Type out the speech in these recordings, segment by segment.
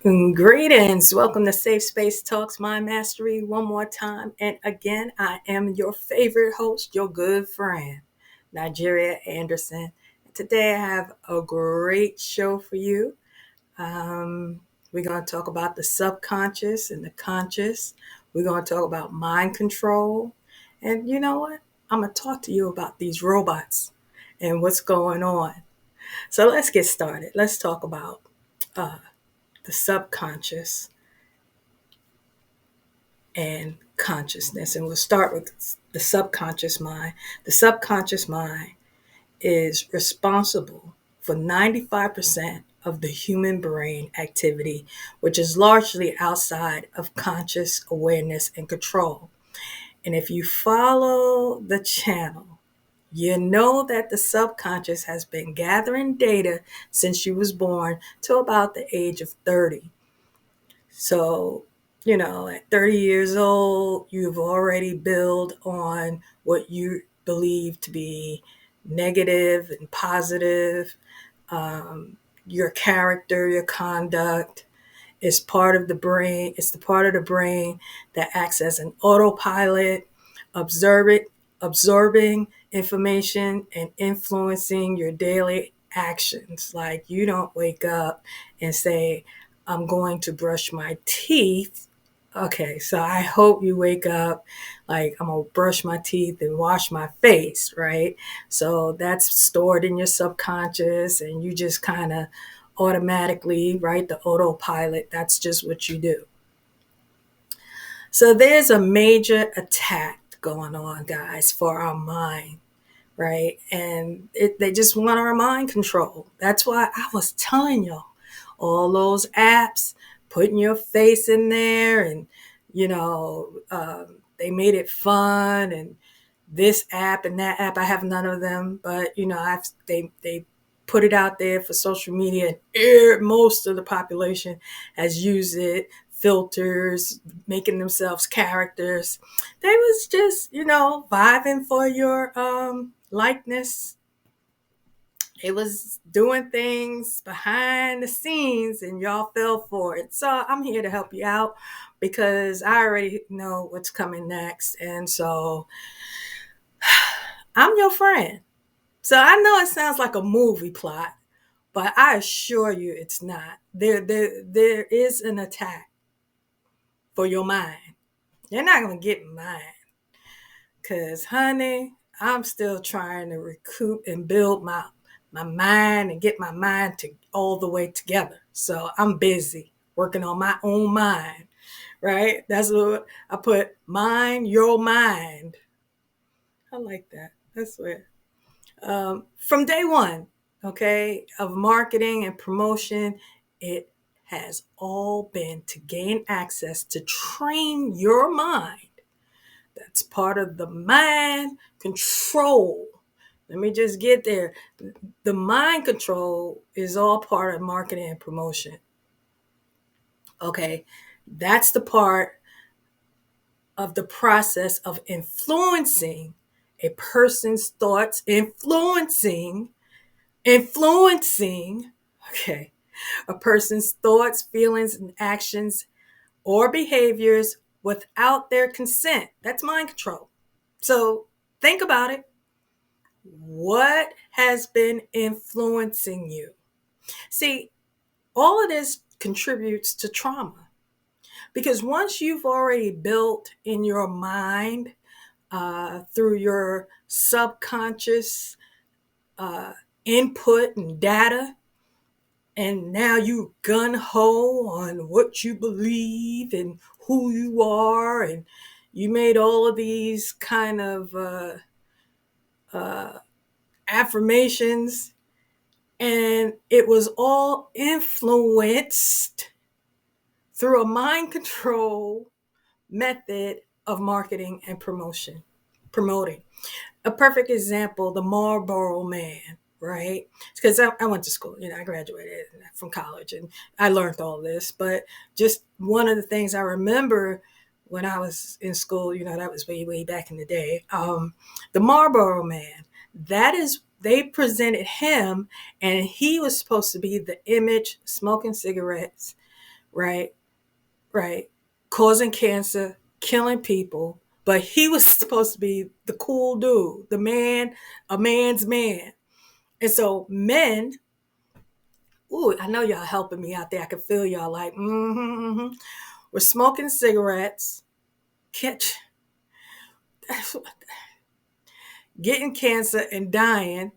Greetings. Welcome to Safe Space Talks Mind Mastery one more time. And again, I am your favorite host, your good friend, Nigeria Anderson. Today I have a great show for you. We're going to talk about the subconscious and the conscious. We're going to talk about mind control. And you know what? I'm going to talk to you about these robots and what's going on. So let's get started. Let's talk about uh, the subconscious and consciousness. And we'll start with the subconscious mind. The subconscious mind is responsible for 95% of the human brain activity, which is largely outside of conscious awareness and control. And if you follow the channel, you know that the subconscious has been gathering data since you was born to about the age of 30. So, at 30 years old, you've already built on what you believe to be negative and positive. Your character, your conduct is part of the brain. It's the part of the brain that acts as an autopilot, absorbing information and influencing your daily actions. Like you don't wake up and say, I'm going to brush my teeth. Okay, so I hope you wake up like I'm gonna brush my teeth and wash my face, right? So that's stored in your subconscious, and you just kind of automatically, right? The autopilot, that's just what you do. So there's a major attack going on, guys, for our mind, right? And they just want our mind control. That's why I was telling y'all, all those apps, putting your face in there, and they made it fun, and this app and that app. I have none of them, but they put it out there for social media, and most of the population has used it. Filters, making themselves characters. They was just vibing for your likeness. It was doing things behind the scenes, and y'all fell for it. So I'm here to help you out because I already know what's coming next, and so I'm your friend. So I know it sounds like a movie plot, but I assure you it's not. There is an attack for your mind. You're not gonna get mine. Cause honey, I'm still trying to recoup and build my mind and get my mind to all the way together. So I'm busy working on my own mind, right? That's what I put, mind your mind. I like that. That's what from day one, okay, of marketing and promotion, it has all been to gain access to train your mind. That's part of the mind control. Let me just get there. The mind control is all part of marketing and promotion. Okay, that's the part of the process of influencing a person's thoughts, influencing, okay, a person's thoughts, feelings, and actions or behaviors without their consent. That's mind control. So think about it. What has been influencing you? See, all of this contributes to trauma because once you've already built in your mind through your subconscious uh, input and data, and now you gun ho on what you believe and who you are, and you made all of these kind of uh, affirmations, and it was all influenced through a mind control method of marketing and promoting. A perfect example, the Marlboro Man, right? Because I went to school, I graduated from college and I learned all this. But just one of the things I remember when I was in school, that was way, way back in the day. The Marlboro Man, they presented him, and he was supposed to be the image smoking cigarettes right? Right. Causing cancer, killing people. But he was supposed to be the cool dude, the man, a man's man. And so men, ooh, I know y'all helping me out there. I can feel y'all like, we're smoking cigarettes, catch, getting cancer and dying,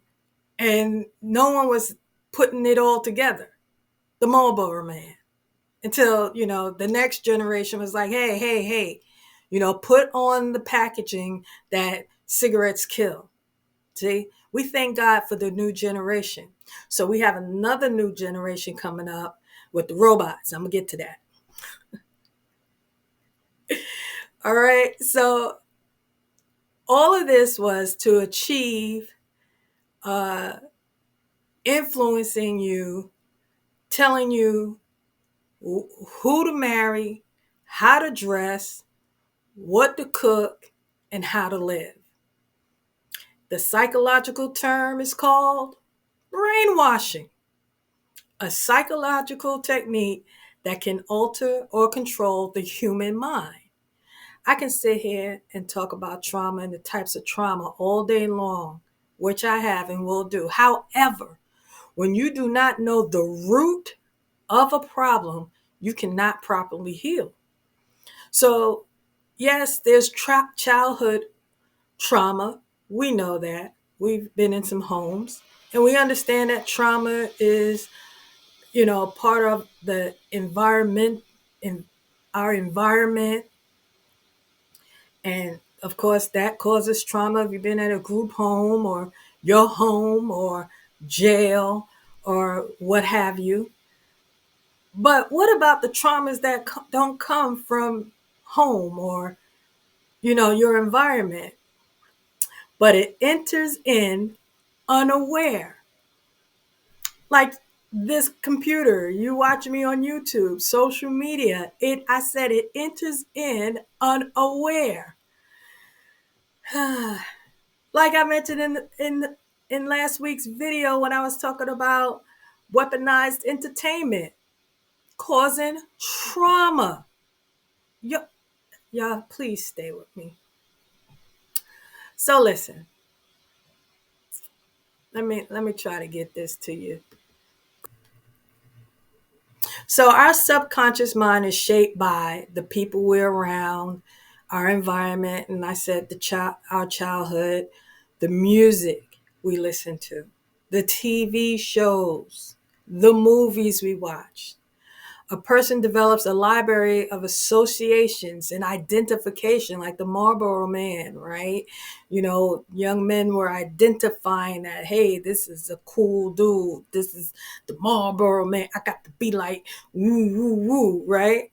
and no one was putting it all together. The Marlboro man. Until, the next generation was like, hey, hey, hey, put on the packaging that cigarettes kill. See, we thank God for the new generation. So we have another new generation coming up with the robots. I'm going to get to that. All right. So all of this was to achieve uh, influencing you, telling you who to marry, how to dress, what to cook, and how to live. The psychological term is called brainwashing, a psychological technique that can alter or control the human mind. I can sit here and talk about trauma and the types of trauma all day long, which I have and will do. However, when you do not know the root of a problem, you cannot properly heal. So, yes, there's childhood trauma. We know that. We've been in some homes and we understand that trauma is, part of the environment, in our environment. And of course, that causes trauma if you've been at a group home or your home or jail or what have you. But what about the traumas that don't come from home or, your environment? But it enters in unaware. Like this computer, you watch me on YouTube, social media, I said it enters in unaware. Like I mentioned in last week's video when I was talking about weaponized entertainment causing trauma. Y'all, please stay with me. So listen, let me try to get this to you. So our subconscious mind is shaped by the people we're around, our environment, and I said our childhood, the music we listen to, the TV shows, the movies we watch. A person develops a library of associations and identification, like the Marlboro Man, right? Young men were identifying that, hey, this is a cool dude. This is the Marlboro Man. I got to be like, woo, woo, woo, right?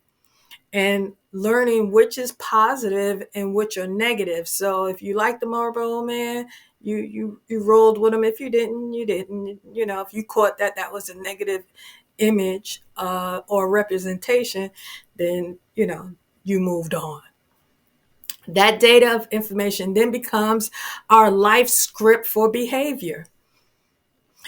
And learning which is positive and which are negative. So if you like the Marlboro Man, you rolled with him. If you didn't, you didn't. If you caught that was a negative image or representation, then you moved on. That data of information then becomes our life script for behavior.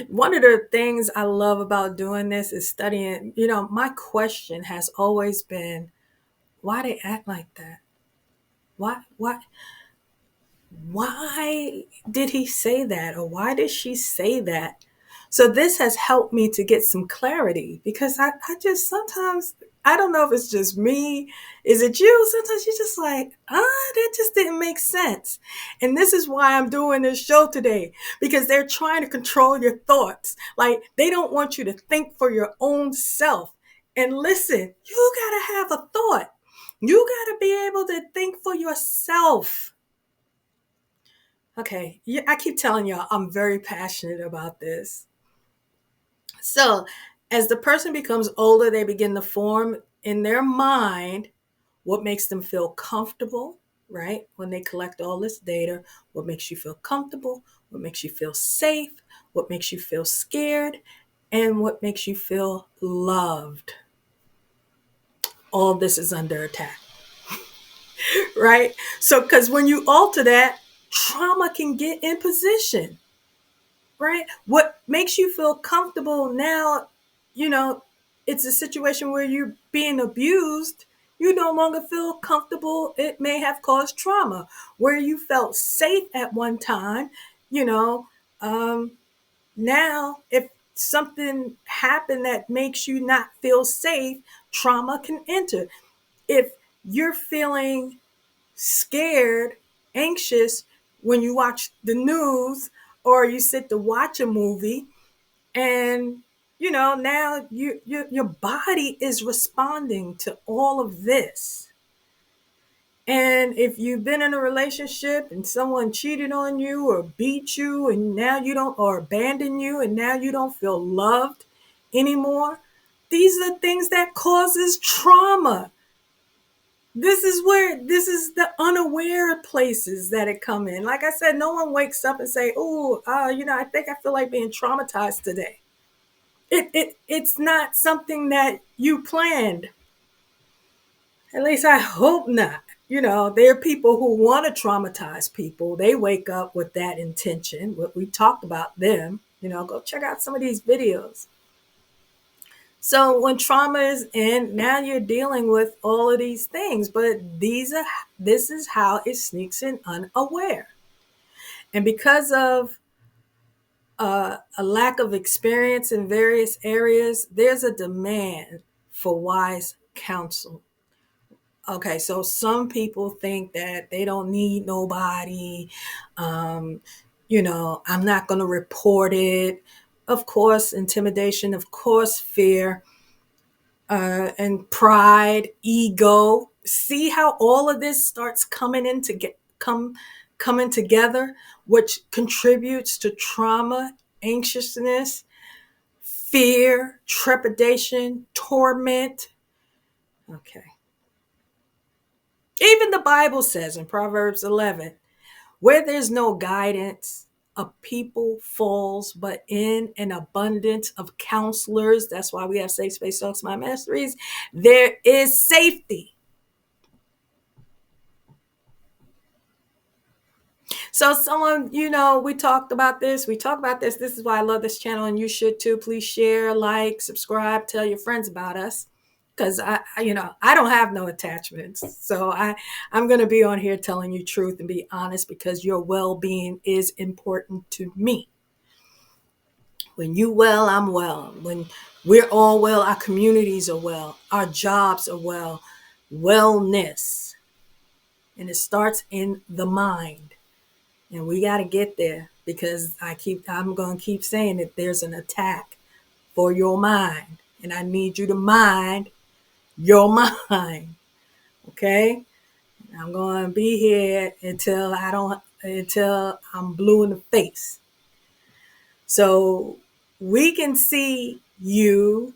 One of the things I love about doing this is studying. My question has always been, why they act like that? Why did he say that, or why did she say that? So this has helped me to get some clarity, because I just sometimes, I don't know if it's just me. Is it you? Sometimes you're just like, that just didn't make sense. And this is why I'm doing this show today, because they're trying to control your thoughts. Like, they don't want you to think for your own self. And listen, you got to have a thought. You got to be able to think for yourself. Okay, yeah, I keep telling y'all I'm very passionate about this. So, as the person becomes older, they begin to form in their mind what makes them feel comfortable, right? When they collect all this data, what makes you feel comfortable, what makes you feel safe, what makes you feel scared, and what makes you feel loved. All this is under attack, right? So, because when you alter that, trauma can get in position. Right? What makes you feel comfortable now, you know, it's a situation where you're being abused, you no longer feel comfortable. It may have caused trauma. Where you felt safe at one time, you know, um, now if something happened that makes you not feel safe, trauma can enter. If you're feeling scared, anxious when you watch the news or you sit to watch a movie, and now your body is responding to all of this. And if you've been in a relationship and someone cheated on you or beat you and now you don't, or abandoned you and now you don't feel loved anymore, these are things that causes trauma. This is the unaware places that it come in. Like I said, no one wakes up and say, oh, I think I feel like being traumatized today. It's not something that you planned. At least I hope not. There are people who want to traumatize people. They wake up with that intention. What we talked about them. Go check out some of these videos. So when trauma is in, now you're dealing with all of these things, but this is how it sneaks in unaware. And because of a lack of experience in various areas, there's a demand for wise counsel. Okay, so some people think that they don't need nobody. Um, I'm not going to report it. Of course, intimidation, of course, fear, and pride, ego. See how all of this starts coming together, which contributes to trauma, anxiousness, fear, trepidation, torment. Okay. Even the Bible says in Proverbs 11, where there's no guidance, a people falls, but in an abundance of counselors, that's why we have Safe Space Talks, My Masteries, there is safety. So someone, we talked about this. We talk about this. This is why I love this channel, and you should too. Please share, like, subscribe, tell your friends about us. Because I don't have no attachments. So I'm going to be on here telling you truth and be honest, because your well-being is important to me. When you well, I'm well. When we're all well, our communities are well. Our jobs are well. Wellness. And it starts in the mind. And we got to get there, because I'm going to keep saying that there's an attack for your mind. And I need you to mind your mind. Okay? I'm going to be here until I'm blue in the face. So we can see you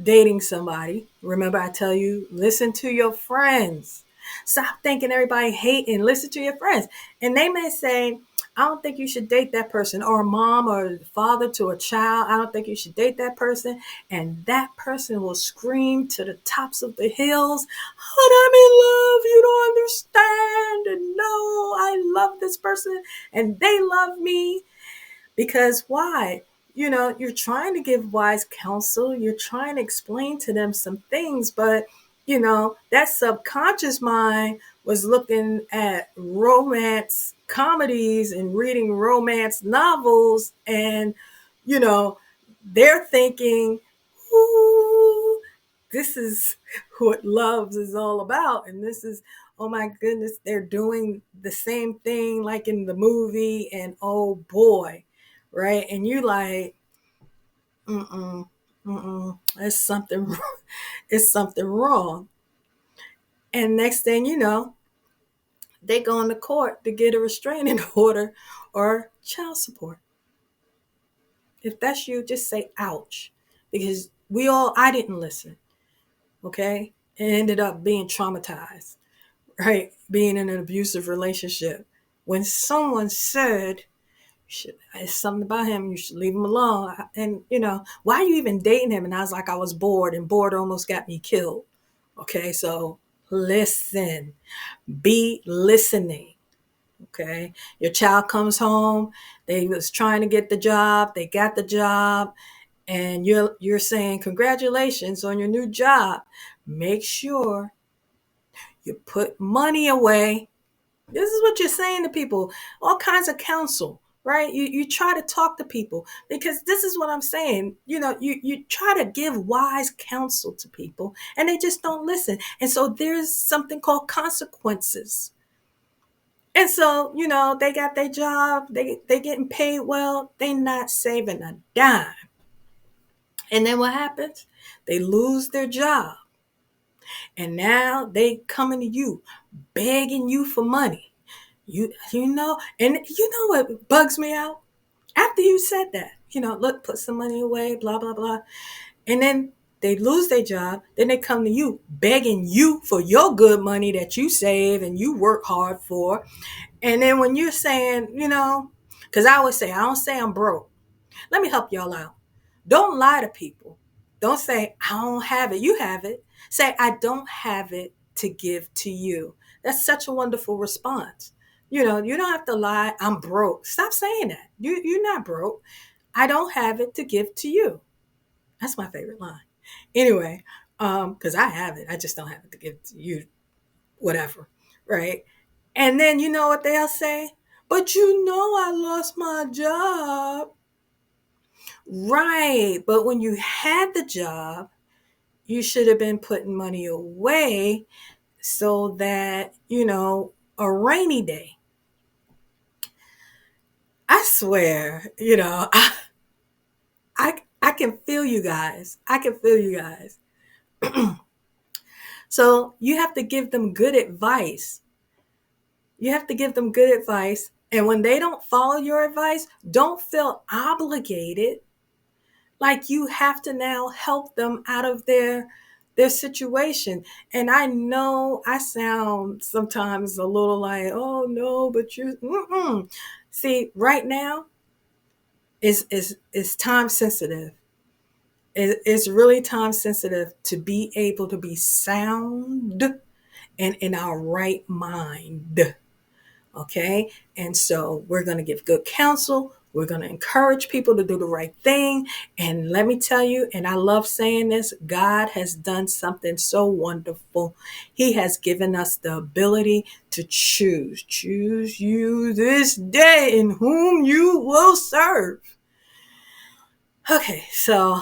dating somebody. Remember, I tell you, listen to your friends. Stop thinking everybody hating. Listen to your friends. And they may say, I don't think you should date that person, or a mom or father to a child. I don't think you should date that person. And that person will scream to the tops of the hills, but I'm in love. You don't understand. And no, I love this person and they love me. Because why? You're trying to give wise counsel. You're trying to explain to them some things, but that subconscious mind was looking at romance comedies and reading romance novels, and they're thinking, ooh, this is what love is all about. And this is, oh my goodness, they're doing the same thing like in the movie, and oh boy, right? And you like, it's something, it's something wrong. And next thing you know, they go into court to get a restraining order or child support. If that's you, just say ouch, because I didn't listen. Okay. And ended up being traumatized, right? Being in an abusive relationship. When someone said, it's something about him, you should leave him alone. And, why are you even dating him? And I was like, I was bored, and bored almost got me killed. Okay. So listen, be listening. Okay. Your child comes home. They was trying to get the job. They got the job. and you're saying congratulations on your new job, make sure you put money away. This is what you're saying to people. All kinds of counsel, right? You try to talk to people, because this is what I'm saying. You try to give wise counsel to people and they just don't listen. And so there's something called consequences. And so, they got their job, they getting paid well, they not saving a dime. And then what happens? They lose their job. And now they coming to you, begging you for money. And you know what bugs me out? After you said that, look, put some money away, blah, blah, blah. And then they lose their job. Then they come to you, begging you for your good money that you save and you work hard for. And then when you're saying, because I always say, I don't say I'm broke. Let me help y'all out. Don't lie to people. Don't say, I don't have it. You have it. Say, I don't have it to give to you. That's such a wonderful response. You don't have to lie. I'm broke. Stop saying that. You're not broke. I don't have it to give to you. That's my favorite line. Anyway, because I have it. I just don't have it to give to you. Whatever. Right. And then you know what they'll say? But I lost my job. Right. But when you had the job, you should have been putting money away so that, a rainy day. I swear, I can feel you guys. I can feel you guys. So you have to give them good advice. You have to give them good advice. And when they don't follow your advice, don't feel obligated like you have to now help them out of their situation. And I know I sound sometimes a little like, oh no, but see, right now is time sensitive. It's really time sensitive to be able to be sound and in our right mind. Okay. And so we're going to give good counsel. We're going to encourage people to do the right thing. And let me tell you, and I love saying this, God has done something so wonderful. He has given us the ability to choose. Choose you this day in whom you will serve. Okay. So,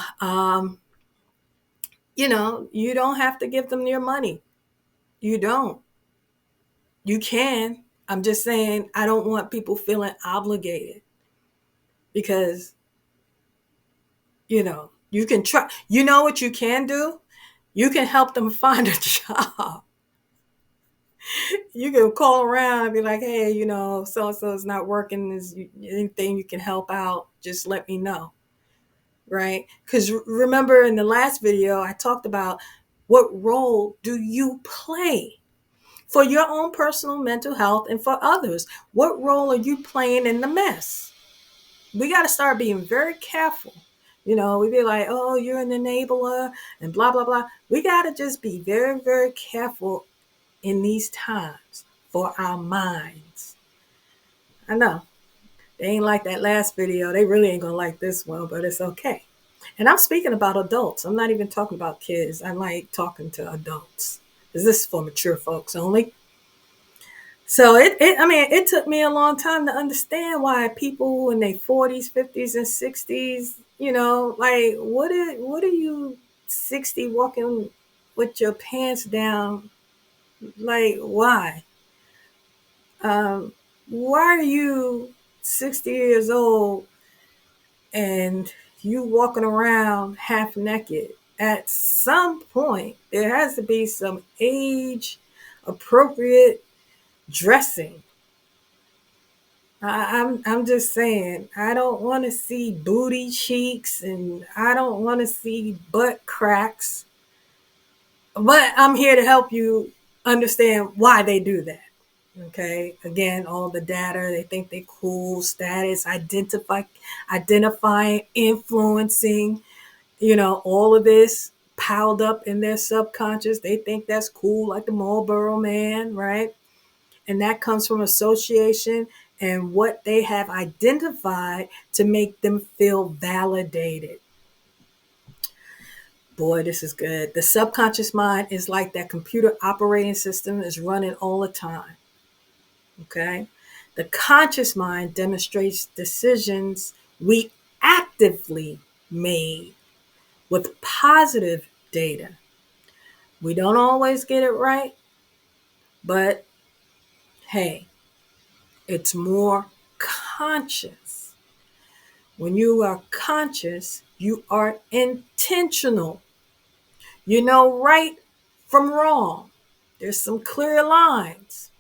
you don't have to give them your money. You don't. You can. I'm just saying, I don't want people feeling obligated. Because you can try. You know what you can do? You can help them find a job. You can call around and be like, hey, so and so is not working. Is anything you can help out? Just let me know. Right? Because remember in the last video, I talked about what role do you play for your own personal mental health and for others? What role are you playing in the mess? We got to start being very careful. We be like, oh, you're an enabler and blah, blah, blah. We got to just be very, very careful in these times for our minds. I know they ain't like that last video. They really ain't going to like this one, but it's okay. And I'm speaking about adults. I'm not even talking about kids. I like talking to adults. This is for mature folks only. So it took me a long time to understand why people in their 40s, 50s, and 60s, like what are you 60 walking with your pants down? Like why? Why are you 60 years old and you walking around half naked? At some point, there has to be some age appropriate dressing. I'm just saying, I don't want to see booty cheeks and I don't want to see butt cracks. But I'm here to help you understand why they do that. Okay. Again, all the data, they think they cool, status, identifying, influencing, all of this piled up in their subconscious. They think that's cool, like the Marlboro Man, right? And that comes from association and what they have identified to make them feel validated. Boy, this is good. The subconscious mind is like that computer operating system is running all the time. Okay. The conscious mind demonstrates decisions we actively made with positive data. We don't always get it right, but hey, it's more conscious. When you are conscious, you are intentional. You know right from wrong. There's some clear lines.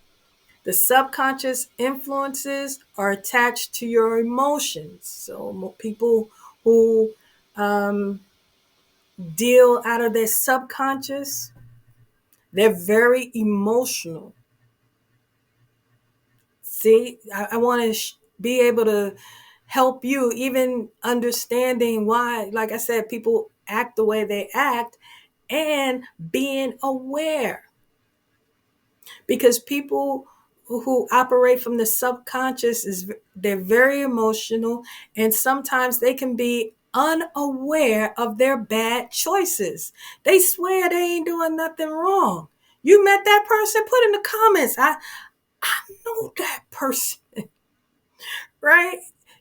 The subconscious influences are attached to your emotions. So people who um, deal out of their subconscious, they're very emotional. See, I want to be able to help you even understanding why, like I said, people act the way they act and being aware. Because people who operate from the subconscious they're very emotional, and sometimes they can be unaware of their bad choices. They swear they ain't doing nothing wrong. You met that person, put in the comments, I know that person. Right?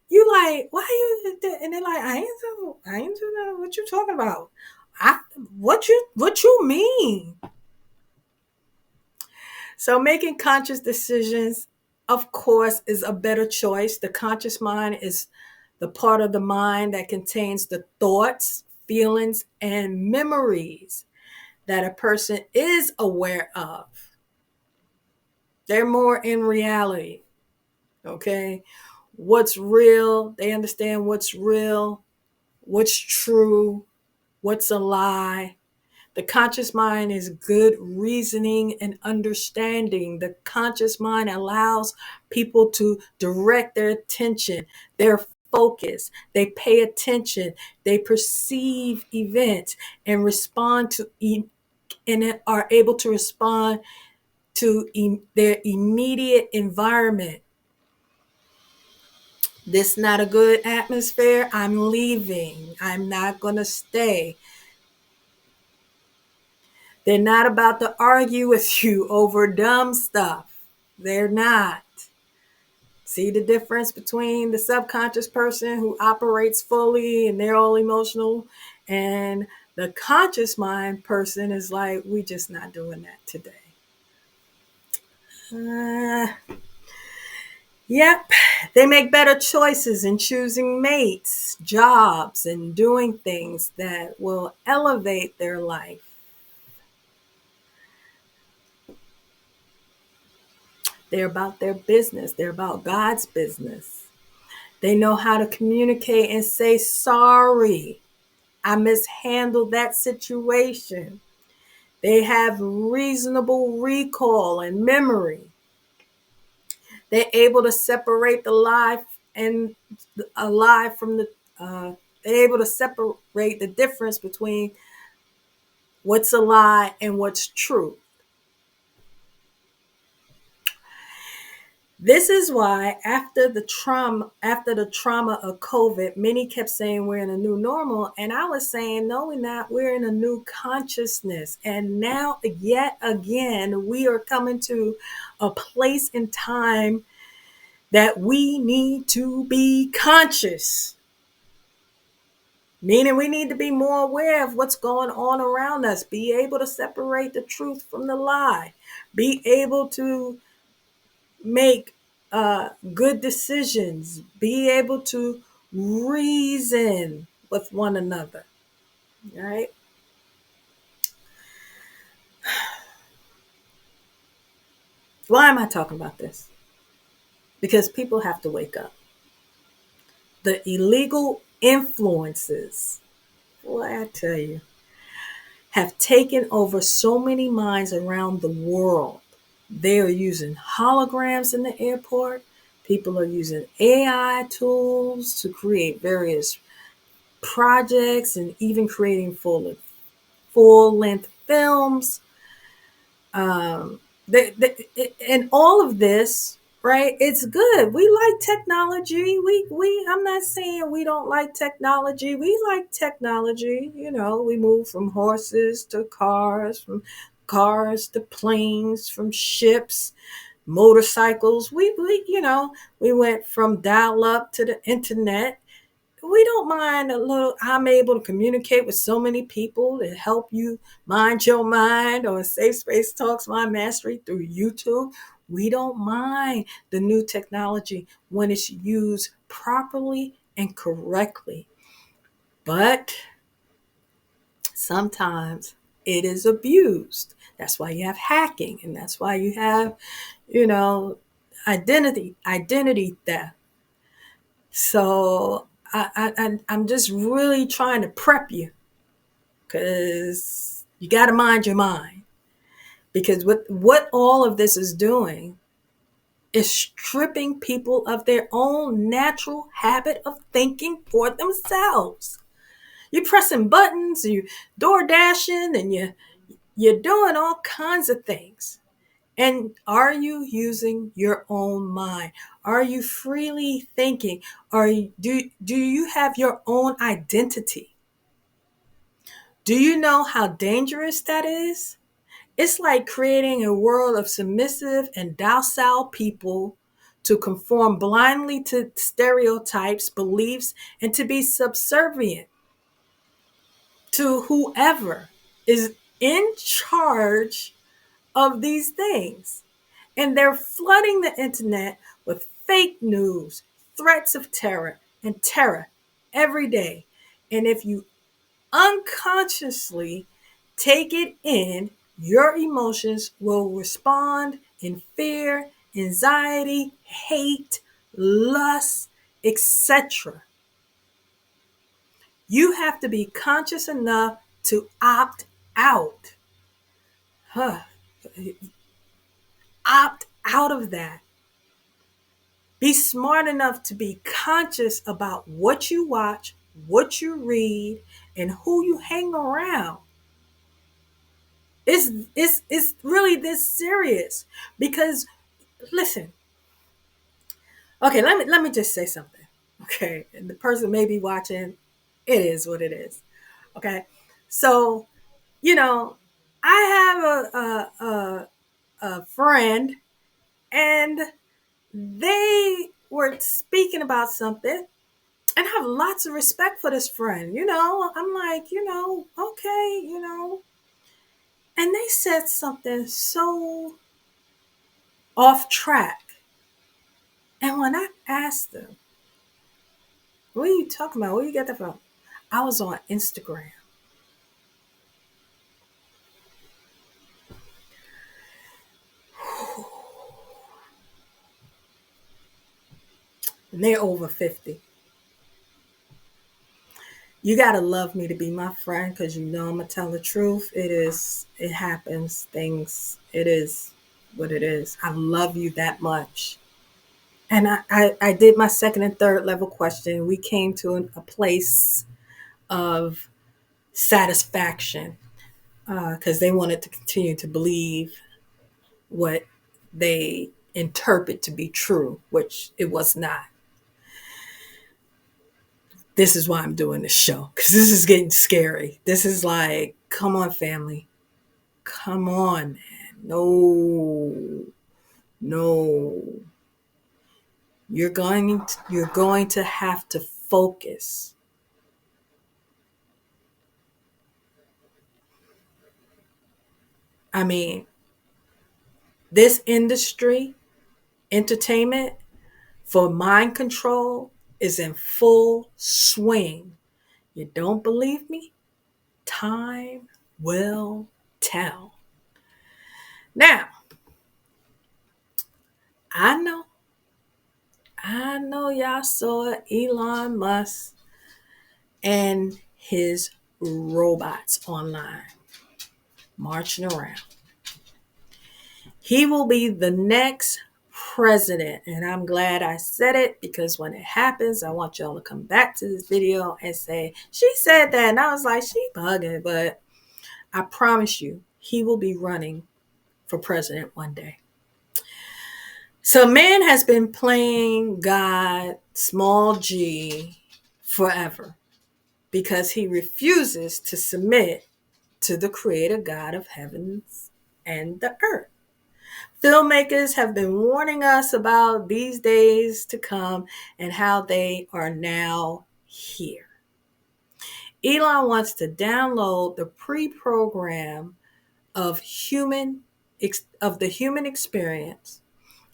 You like, why you, and they're like, I ain't doing that. What you talking about? I what you mean? So making conscious decisions, of course, is a better choice. The conscious mind is the part of the mind that contains the thoughts, feelings, and memories that a person is aware of. They're more in reality. Okay. What's real? They understand what's real, what's true, what's a lie. The conscious mind is good reasoning and understanding. The conscious mind allows people to direct their attention, their focus. They pay attention, they perceive events and respond to and are able to respond to their immediate environment. This not a good atmosphere. I'm leaving. I'm not going to stay. They're not about to argue with you over dumb stuff. They're not. See the difference between the subconscious person who operates fully and they're all emotional, and the conscious mind person is like, we just not doing that today. Yep, they make better choices in choosing mates, jobs, and doing things that will elevate their life. They're about their business, they're about God's business. They know how to communicate and say, sorry, I mishandled that situation. They have reasonable recall and memory. They're able to separate the lie and a lie from the, they're able to separate the difference between what's a lie and what's true. This is why after the trauma of COVID, many kept saying we're in a new normal. And I was saying, no, we're not. We're in a new consciousness. And now, yet again, we are coming to a place in time that we need to be conscious. Meaning we need to be more aware of what's going on around us, be able to separate the truth from the lie, be able to make good decisions, be able to reason with one another, right? Why am I talking about this? Because people have to wake up. The illegal influences, boy, I tell you, have taken over so many minds around the world. They are using holograms in the airport. People are using AI tools to create various projects and even creating full length films. And all of this right? It's good. We like technology. I'm not saying we don't like technology. We like technology. We move from horses to cars, from cars to planes, from ships, motorcycles. We went from dial up to the internet. We don't mind a little. I'm able to communicate with so many people to help you mind your mind on Safe Space Talks Mind Mastery through YouTube. We don't mind the new technology when it's used properly and correctly. But sometimes it is abused. That's why you have hacking, and that's why you have, you know, identity theft. So I'm just really trying to prep you, because you got to mind your mind. Because what all of this is doing is stripping people of their own natural habit of thinking for themselves. You're pressing buttons, you door dashing, and you're doing all kinds of things. And are you using your own mind? Are you freely thinking? Do you have your own identity? Do you know how dangerous that is? It's like creating a world of submissive and docile people to conform blindly to stereotypes, beliefs, and to be subservient to whoever is in charge of these things. And they're flooding the internet with fake news, threats of terror, and terror every day. And if you unconsciously take it in, your emotions will respond in fear, anxiety, hate, lust, etc. You have to be conscious enough to opt out. Huh. Opt out of that. Be smart enough to be conscious about what you watch, what you read, and who you hang around. It's really this serious. Because listen, okay, let me just say something. Okay, and the person may be watching, it is what it is. Okay, so you know, I have a friend, and they were speaking about something, and I have lots of respect for this friend. I'm like, okay, and they said something so off track. And when I asked them, what are you talking about? Where you get that from? I was on Instagram. And they're over 50. You got to love me to be my friend, because I'm going to tell the truth. It happens, things, it is what it is. I love you that much. And I did my second and third level question. We came to a place of satisfaction, because they wanted to continue to believe what they interpret to be true, which it was not. This is why I'm doing this show, because this is getting scary. This is like, come on, family. Come on, man. No, no. You're going to have to focus. I mean, this industry, entertainment, for mind control is in full swing. You don't believe me? Time will tell. Now, I know, y'all saw Elon Musk and his robots online marching around. He will be the next president. And I'm glad I said it, because when it happens, I want y'all to come back to this video and say, she said that. And I was like, she bugging. But I promise you, he will be running for president one day. So man has been playing God, small g, forever because he refuses to submit to the creator God of heavens and the earth. Filmmakers have been warning us about these days to come and how they are now here. Elon wants to download the pre-program of of the human experience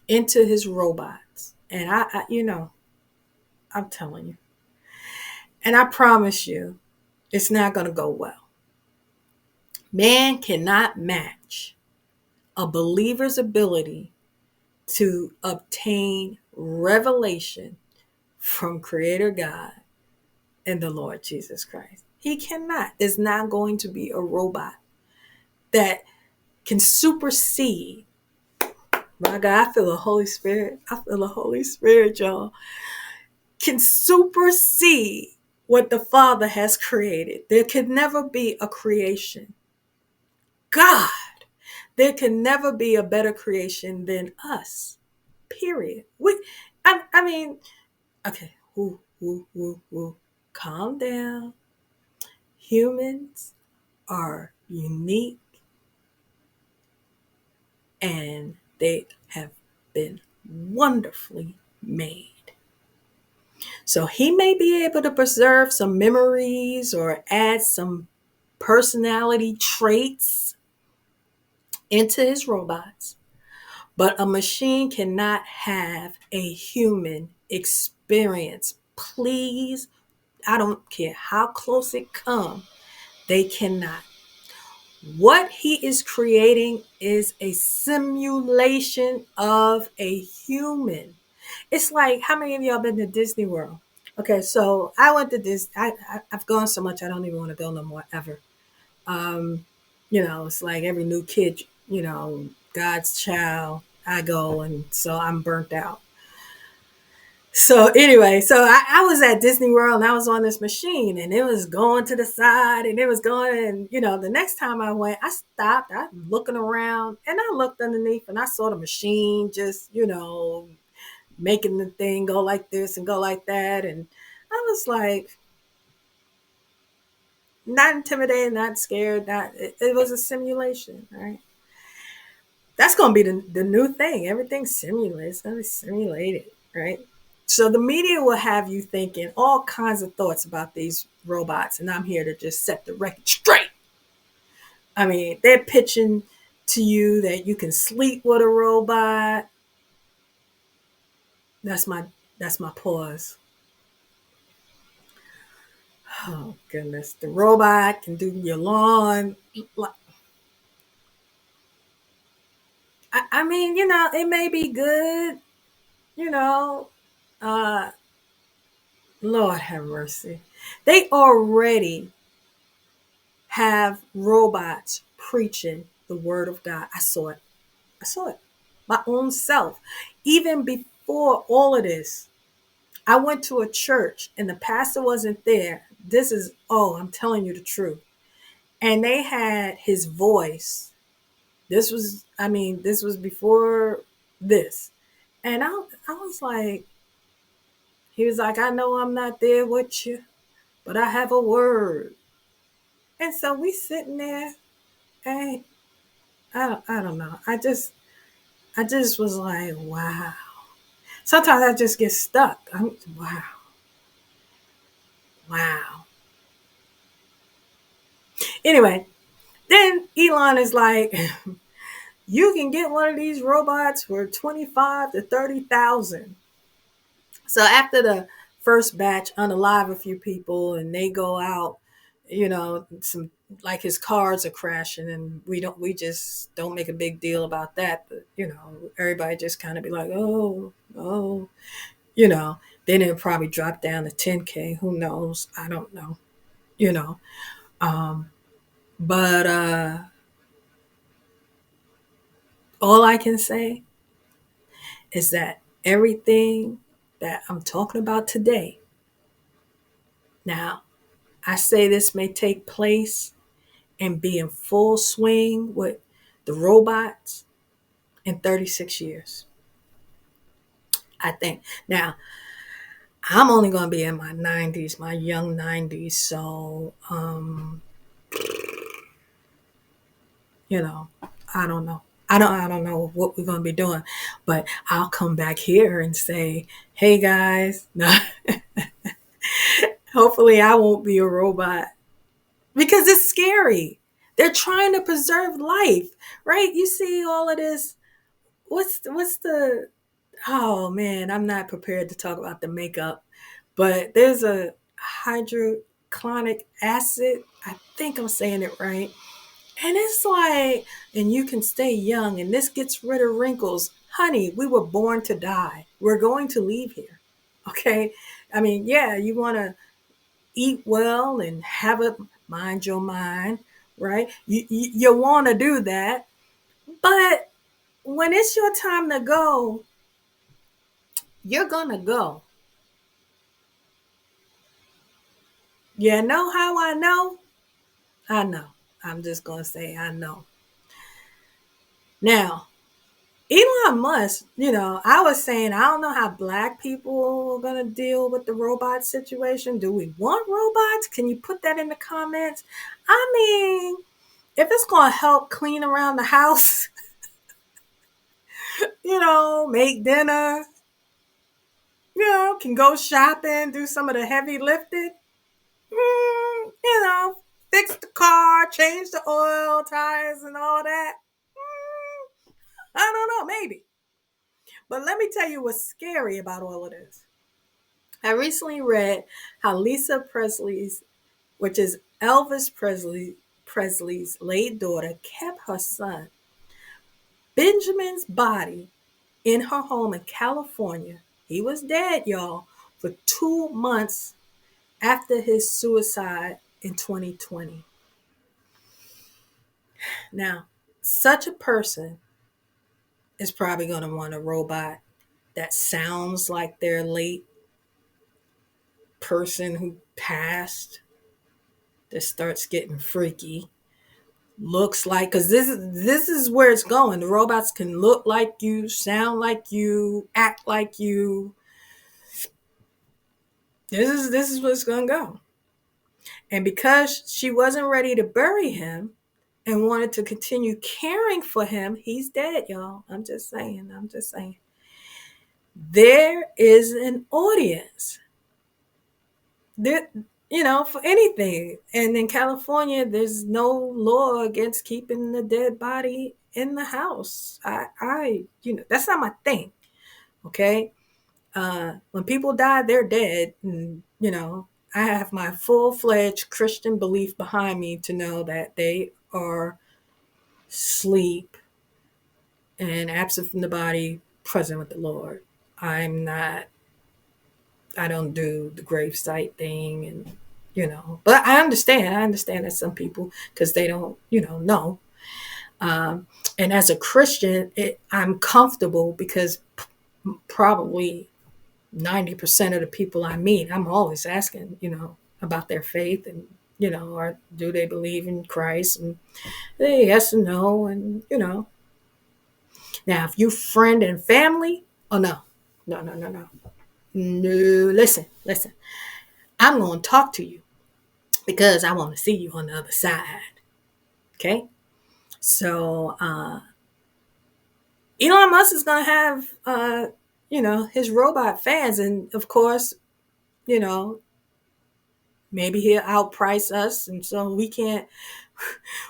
into his robots. And I'm telling you. And I promise you, it's not going to go well. Man cannot match a believer's ability to obtain revelation from Creator God and the Lord Jesus Christ. He cannot. There's not going to be a robot that can supersede. My God, I feel the Holy Spirit. I feel the Holy Spirit, y'all. Can supersede what the Father has created. There could never be a creation. God, there can never be a better creation than us. Period. I mean, okay. Woo, woo, woo, woo. Calm down. Humans are unique and they have been wonderfully made. So he may be able to preserve some memories or add some personality traits into his robots, but a machine cannot have a human experience. Please, I don't care how close it comes, they cannot. What he is creating is a simulation of a human. It's like, how many of y'all been to Disney World? Okay, so I went to this. I've gone so much I don't even want to go no more ever. Um, it's like every new kid, God's child. I go, and so I'm burnt out. So anyway, so I was at Disney World and I was on this machine and it was going to the side and it was going, and the next time I went, I stopped, I'm looking around and I looked underneath and I saw the machine just, making the thing go like this and go like that. And I was like, not intimidated, not scared, it was a simulation, right? That's going to be the new thing. Everything's simulated. It's going to be simulated, right? So the media will have you thinking all kinds of thoughts about these robots, and I'm here to just set the record straight. I mean, they're pitching to you that you can sleep with a robot. That's my pause. Oh goodness, the robot can do your lawn. I mean, it may be good. You know, uh, Lord have mercy. They already have robots preaching the word of God. I saw it. I saw it. My own self. Even before all of this, I went to a church and the pastor wasn't there. I'm telling you the truth. And they had his voice. This was before this. And I was like, he was like, I know I'm not there with you, but I have a word. And so we sitting there and I don't know. I just was like, wow. Sometimes I just get stuck. Wow, wow. Anyway, then Elon is like, you can get one of these robots for 25 to 30,000. So after the first batch unalive a few people and they go out, some like his cars are crashing and we just don't make a big deal about that. But everybody just kind of be like, oh, you know, then it'll probably drop down to 10K. Who knows? I don't know, you know. Um, but all I can say is that everything that I'm talking about today, now, I say this may take place and be in full swing with the robots in 36 years. I think. Now, I'm only going to be in my 90s, my young 90s. So, you know, I don't know. I don't know what we're going to be doing, but I'll come back here and say, "Hey guys." No, hopefully I won't be a robot because it's scary. They're trying to preserve life, right? You see all of this. What's the Oh man, I'm not prepared to talk about the makeup, but there's a hydrochloric acid. I think I'm saying it right. And it's like, and you can stay young, and this gets rid of wrinkles. Honey, we were born to die. We're going to leave here. Okay? I mean, yeah, you want to eat well and have a mind your mind, right? You want to do that. But when it's your time to go, you're going to go. You know how I know? I know. I'm just going to say I know. Now, Elon Musk, I was saying, I don't know how black people are going to deal with the robot situation. Do we want robots? Can you put that in the comments? I mean, if it's going to help clean around the house, make dinner, can go shopping, do some of the heavy lifting, fix the car, change the oil, tires, and all that. I don't know, maybe. But let me tell you what's scary about all of this. I recently read how Lisa Presley's, which is Presley's late daughter, kept her son Benjamin's body in her home in California. He was dead, y'all, for 2 months after his suicide in 2020. Now, such a person is probably going to want a robot that sounds like their late person who passed, that starts getting freaky, looks like, because this is where it's going. The robots can look like you, sound like you, act like you. This is what's going to go. And because she wasn't ready to bury him and wanted to continue caring for him, he's dead, y'all. I'm just saying there is an audience there, for anything. And in California, there's no law against keeping the dead body in the house. That's not my thing. Okay. When people die, they're dead. And, I have my full-fledged Christian belief behind me to know that they are asleep and absent from the body, present with the Lord. I'm not I don't do the gravesite thing, and but I understand that some people, because they don't know. And as a Christian, I'm comfortable because probably 90% of the people I meet, I'm always asking about their faith, and or do they believe in Christ, and they yes and no, and now if you friend and family, oh no, no, no, no, no, no, listen, I'm going to talk to you because I want to see you on the other side. Okay. So, Elon Musk is going to have, his robot fans. And of course, you know, maybe he'll outprice us. And so we can't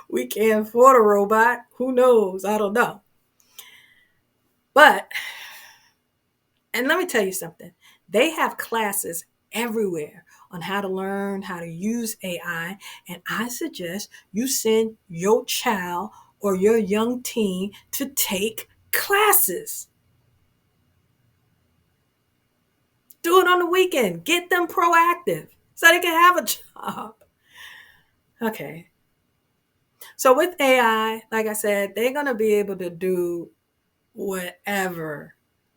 afford a robot. Who knows? I don't know. But, and let me tell you something, they have classes everywhere on how to learn how to use AI. And I suggest you send your child or your young teen to take classes. Do it on the weekend. Get them proactive so they can have a job. Okay. So with AI, like I said, they're going to be able to do whatever.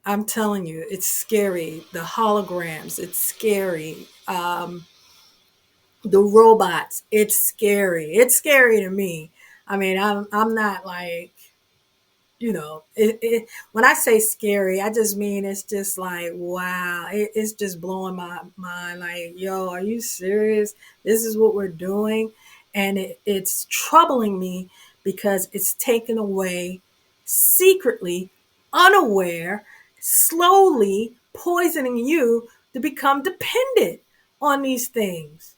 I'm telling you, it's scary. The holograms, it's scary. The robots, it's scary. It's scary to me. I mean, I'm not like when I say scary, I just mean it's just like, wow, it's just blowing my mind. Like, yo, are you serious? This is what we're doing. And it's troubling me because it's taken away secretly, unaware, slowly poisoning you to become dependent on these things.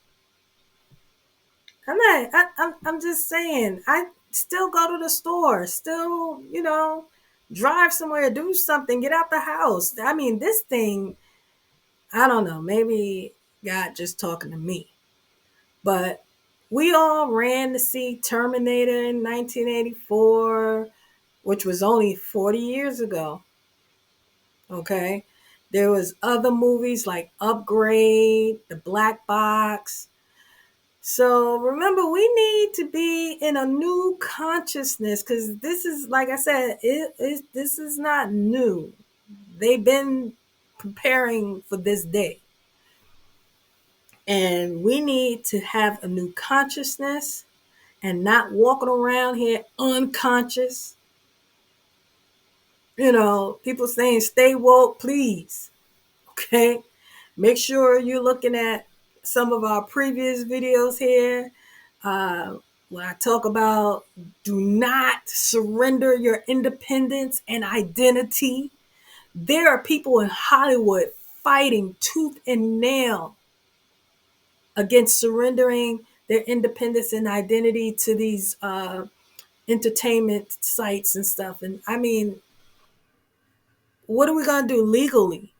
I'm just saying, I still go to the store, still, drive somewhere, do something, get out the house. I mean, this thing, I don't know, maybe God just talking to me. But we all ran to see Terminator in 1984, which was only 40 years ago. Okay. There was other movies like Upgrade, The Black Box. So remember, we need to be in a new consciousness because this is, like I said, this is not new. They've been preparing for this day. And we need to have a new consciousness and not walking around here unconscious. People saying stay woke, please. Okay. Make sure you're looking at some of our previous videos here. When I talk about do not surrender your independence and identity, there are people in Hollywood fighting tooth and nail against surrendering their independence and identity to these entertainment sites and stuff. And I mean, what are we going to do legally?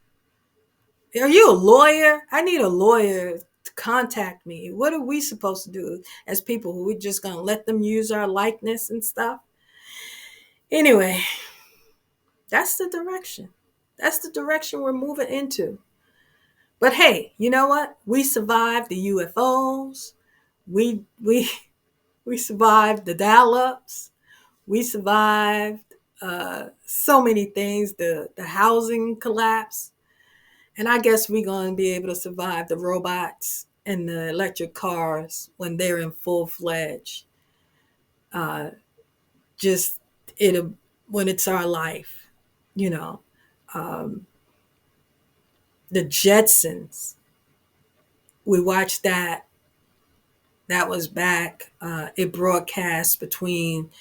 Are you a lawyer? I need a lawyer to contact me. What are we supposed to do as people? We're just going to let them use our likeness and stuff? Anyway, that's the direction. That's the direction we're moving into. But hey, you know what? We survived the UFOs. We we survived the dial-ups. We survived so many things. The housing collapse. And I guess we're going to be able to survive the robots and the electric cars when they're in full fledged. Uh, just it when it's our life, you know. Um, the Jetsons. We watched that. That was back. It broadcast between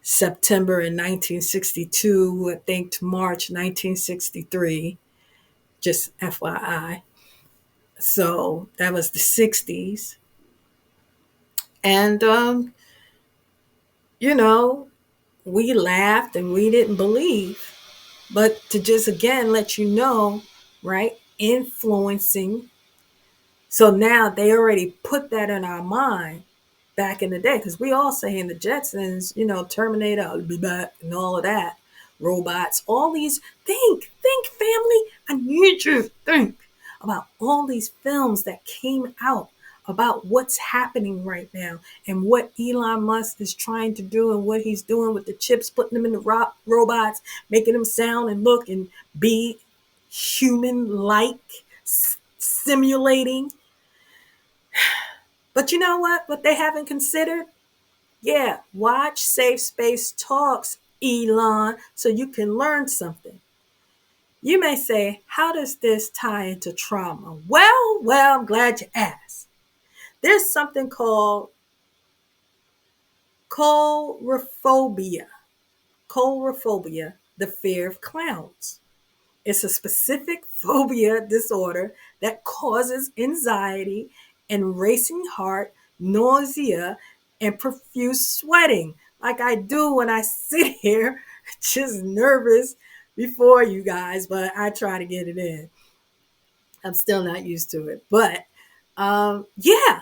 September in 1962, I think, to March 1963. Just FYI. So that was the 60s. And, you know, we laughed and we didn't believe. But to just again let you know, right? Influencing. So now they already put that in our mind back in the day because we all saying the Jetsons, Terminator, I'll be back, and all of that, robots, all these. Think, family. I need you to think about all these films that came out about what's happening right now and what Elon Musk is trying to do and what he's doing with the chips, putting them in the robots, making them sound and look and be human-like, simulating. But you know what? What they haven't considered? Yeah, watch Safe Space Talks, Elon, so you can learn something. You may say, how does this tie into trauma? Well, I'm glad you asked. There's something called coulrophobia. Coulrophobia, the fear of clowns. It's a specific phobia disorder that causes anxiety and racing heart, nausea, and profuse sweating, like I do when I sit here, just nervous before you guys, but I try to get it in. I'm still not used to it. But yeah.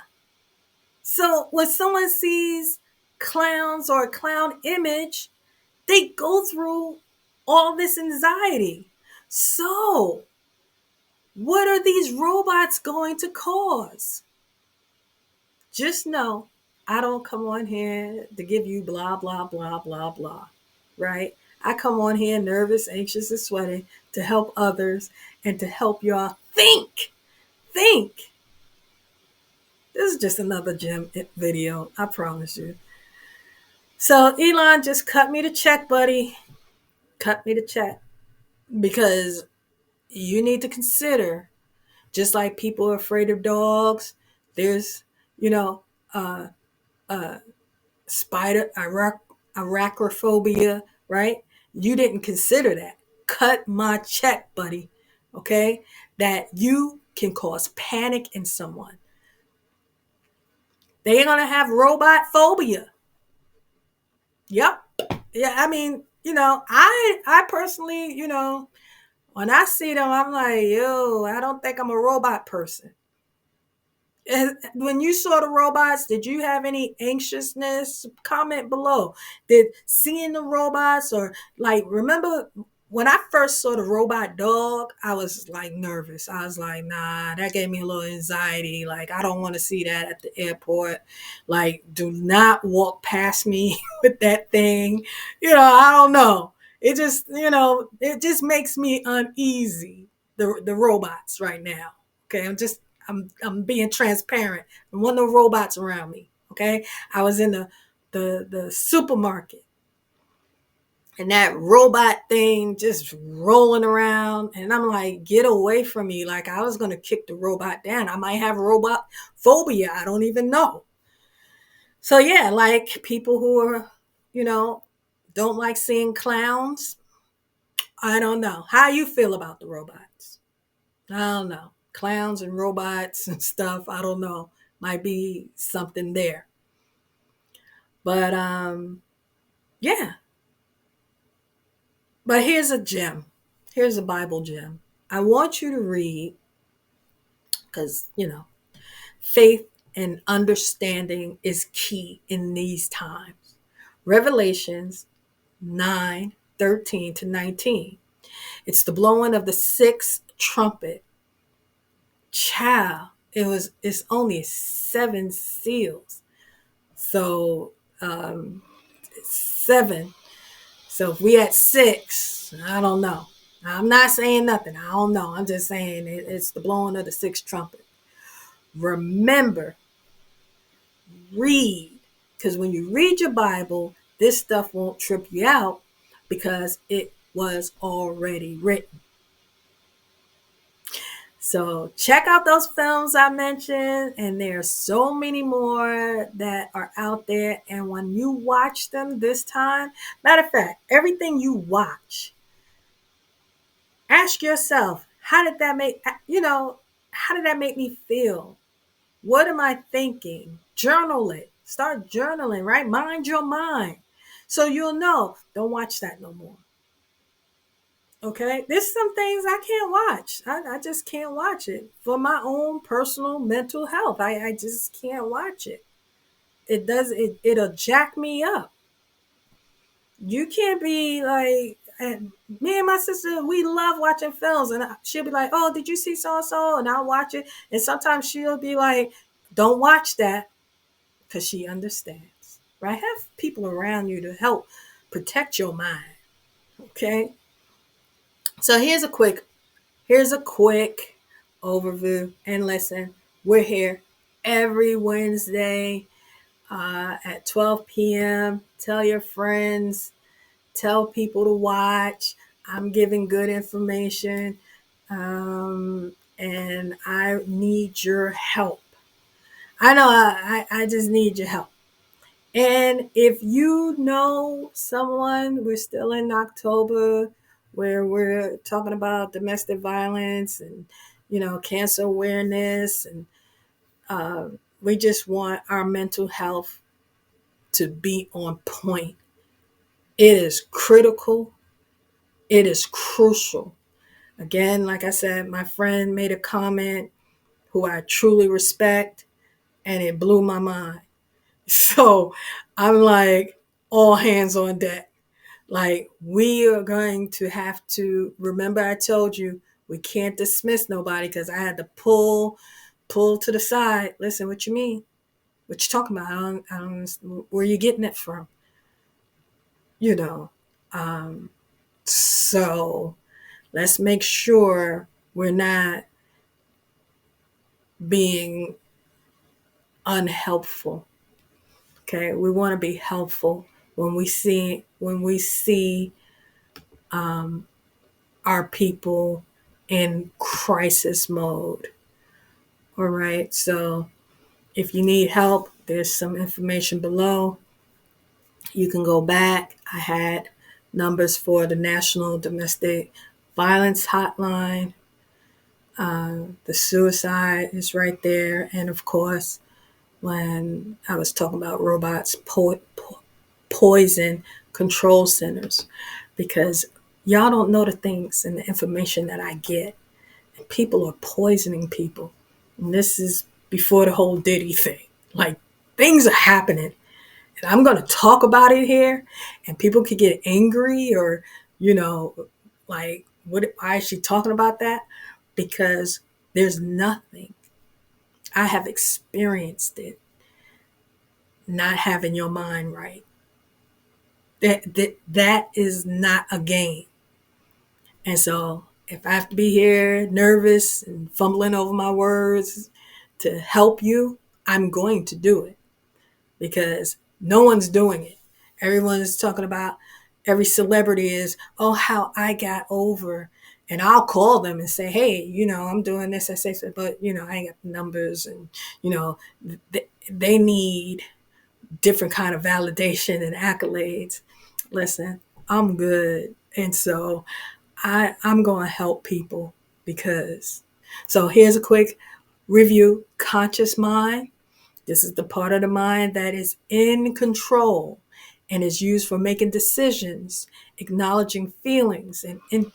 So when someone sees clowns or a clown image, they go through all this anxiety. So, what are these robots going to cause? Just know, I don't come on here to give you blah, blah, blah, blah, blah, right? I come on here nervous, anxious, and sweating to help others and to help y'all think. Think. This is just another gym video, I promise you. So, Elon just cut me the check, buddy. cut me the check, because you need to consider, just like people are afraid of dogs, there's, you know, uh, uh, spider, arachnophobia, right? You didn't consider that. Cut my check, buddy. Okay? That you can cause panic in someone. They're going to have robot phobia. Yep. Yeah, I mean, I personally, when I see them, I'm like, yo, I don't think I'm a robot person. When you saw the robots, did you have any anxiousness? Comment below. Did seeing the robots, or like, remember when I first saw the robot dog, I was like nervous. I was like, nah, that gave me a little anxiety. Like, I don't want to see that at the airport. Like, do not walk past me with that thing. I don't know. It just makes me uneasy. The robots right now. Okay, I'm being transparent. I want no robots around me. Okay. I was in the supermarket, and that robot thing just rolling around, and I'm like, get away from me. Like, I was gonna kick the robot down. I might have robot phobia. I don't even know. So yeah, like people who are, you know, don't like seeing clowns. I don't know. How you feel about the robots? I don't know. Clowns and robots and stuff, I don't know. Might be something there. But yeah. But here's a gem. Here's a Bible gem. I want you to read, because, faith and understanding is key in these times. Revelations 9:13-19. It's the blowing of the sixth trumpet. Child, it's only 7 seals. So seven. So if we at 6, I don't know. I'm not saying nothing. I don't know. I'm just saying it's the blowing of the sixth trumpet. Remember, read. Because when you read your Bible, this stuff won't trip you out, because it was already written. So check out those films I mentioned, and there are so many more that are out there. And when you watch them this time, matter of fact, everything you watch, ask yourself, how did that make me feel? What am I thinking? Journal it. Start journaling, right? Mind your mind. So you'll know, don't watch that no more. Okay, there's some things I can't watch. I just can't watch it for my own personal mental health. I just can't watch it. It'll jack me up. You can't be like, and me and my sister, we love watching films, and she'll be like, "Oh, did you see so and so?" And I'll watch it, and sometimes she'll be like, "Don't watch that," because she understands. Right? Have people around you to help protect your mind. Okay. So here's a quick overview. And listen, we're here every Wednesday at 12 p.m. Tell your friends, tell people to watch. I'm giving good information, and I need your help. I know I just need your help. And if you know someone, we're still in October, where we're talking about domestic violence and, cancer awareness. And we just want our mental health to be on point. It is critical. It is crucial. Again, like I said, my friend made a comment who I truly respect, and it blew my mind. So I'm like, all hands on deck. Like, we are going to have to remember, I told you, we can't dismiss nobody, because I had to pull to the side. Listen, what you mean? What you talking about? I don't where you getting it from? You know. Um, so let's make sure we're not being unhelpful. Okay, we want to be helpful when we see are people in crisis mode. All right. So if you need help, there's some information below. You can go back. I had numbers for the National Domestic Violence Hotline. The suicide is right there. And of course, when I was talking about robots, poison control centers, because y'all don't know the things and the information that I get. And people are poisoning people. And this is before the whole Diddy thing. Like, things are happening. And I'm going to talk about it here, and people could get angry or, you know, like, why is she talking about that? Because there's nothing. I have experienced it, not having your mind right. That is not a game. And so if I have to be here nervous and fumbling over my words to help you, I'm going to do it, because no one's doing it. Everyone is talking about, every celebrity is, oh, how I got over. And I'll call them and say, hey, I'm doing this. I say, so, but, I ain't got the numbers. And, they need different kind of validation and accolades. Listen, I'm good. And so I'm going to help people because. So here's a quick review. Conscious mind. This is the part of the mind that is in control and is used for making decisions, acknowledging feelings, and in,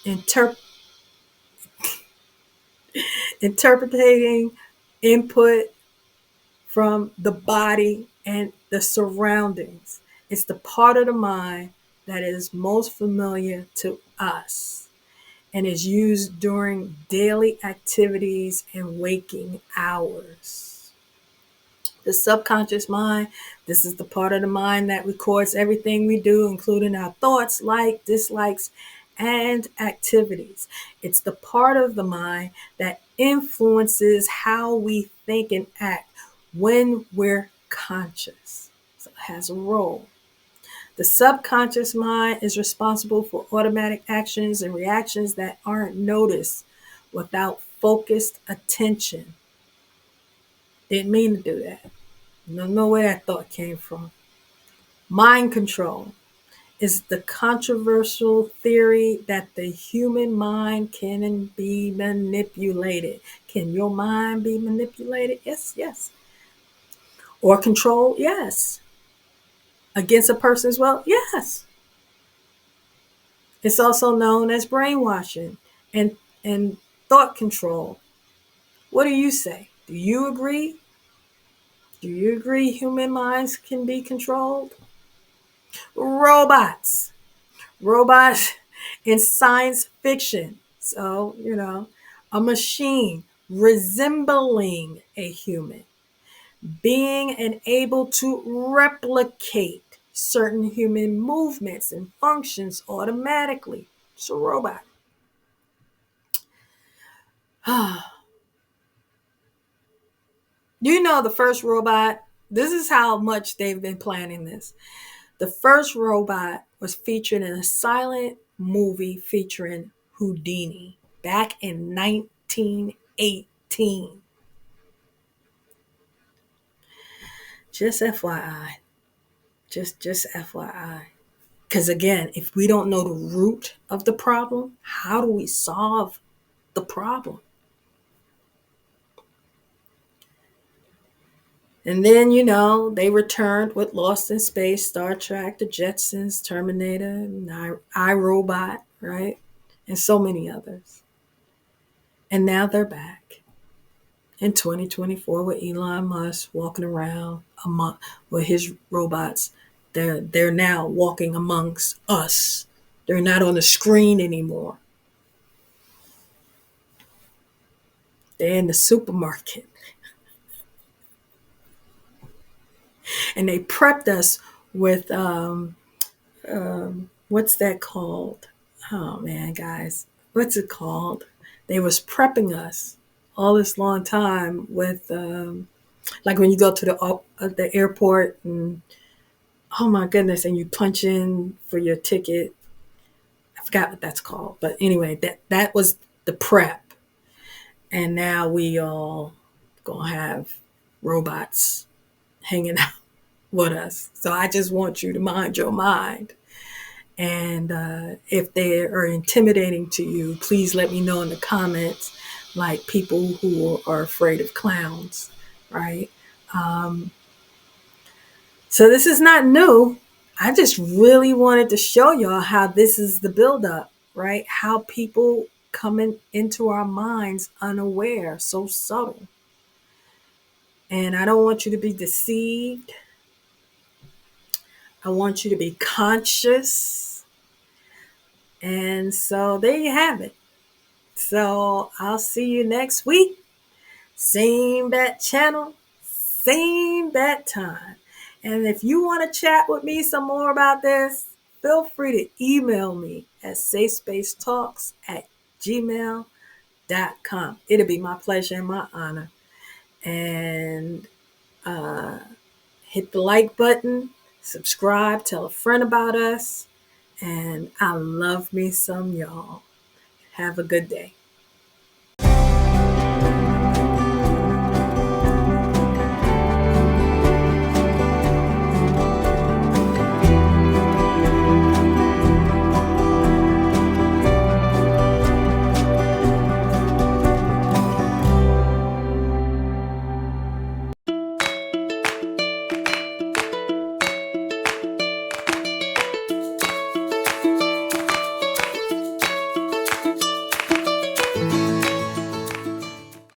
interp, interpreting input from the body and the surroundings. It's the part of the mind that is most familiar to us and is used during daily activities and waking hours. The subconscious mind, this is the part of the mind that records everything we do, including our thoughts, dislikes, and activities. It's the part of the mind that influences how we think and act when we're conscious. So it has a role. The subconscious mind is responsible for automatic actions and reactions that aren't noticed without focused attention. Didn't mean to do that. Don't know where that thought came from. Mind control is the controversial theory that the human mind can be manipulated. Can your mind be manipulated? Yes, yes. Or controlled? Yes. Against a person's will? Yes. It's also known as brainwashing and thought control. What do you say? Do you agree? Do you agree human minds can be controlled? Robots. Robots in science fiction. So, a machine resembling a human, being and able to replicate certain human movements and functions automatically. It's a robot. The first robot, this is how much they've been planning this. The first robot was featured in a silent movie featuring Houdini back in 1918. Just FYI. Just FYI. Because again, if we don't know the root of the problem, how do we solve the problem? And then, they returned with Lost in Space, Star Trek, The Jetsons, Terminator, and iRobot, right? And so many others. And now they're back in 2024 with Elon Musk walking around with his robots. They're now walking amongst us. They're not on the screen anymore. They're in the supermarket. And they prepped us with what's that called? Oh man, guys, what's it called? They was prepping us all this long time with like when you go to the airport and oh my goodness, and you punch in for your ticket. I forgot what that's called. But anyway, that was the prep. And now we all gonna have robots hanging out with us. So I just want you to mind your mind. And if they are intimidating to you, please let me know in the comments, like people who are afraid of clowns, right? Um, so this is not new. I just really wanted to show y'all how this is the buildup, right? How people coming into our minds unaware, so subtle. And I don't want you to be deceived. I want you to be conscious. And so there you have it. So I'll see you next week. Same bat channel, same bat time. And if you want to chat with me some more about this, feel free to email me at safespacetalks@gmail.com. It'll be my pleasure and my honor. And hit the like button, subscribe, tell a friend about us. And I love me some y'all. Have a good day.